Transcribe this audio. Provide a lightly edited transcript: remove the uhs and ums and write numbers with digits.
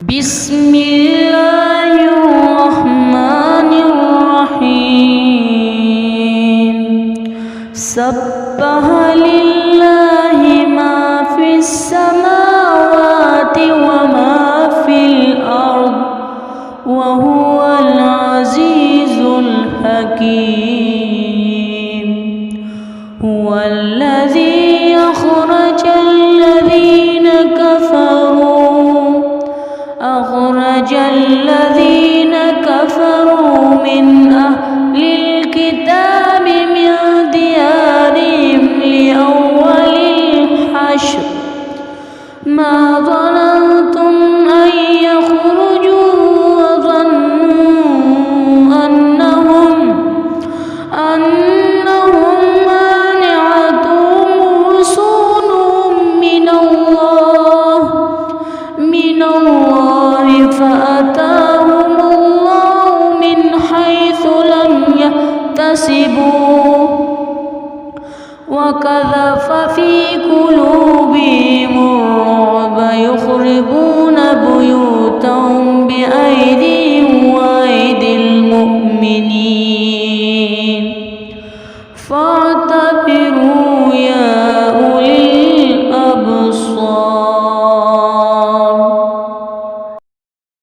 بسم الله الرحمن الرحيم سبح لله ما في السماوات وما في الأرض وهو العزيز الحكيم هو الذي أخرج الذين كفروا من أهل الكتاب من ديارهم لأول الحشر ما ظننتم أن يخرجوا وظنوا أنهم مانعتهم رسولهم من الله فأتاهم الله من حيث لم يحتسبوا وقذف في قلوبهم الرعب يخربون بيوتهم بأيديهم وأيدي المؤمنين فاعتبروا يا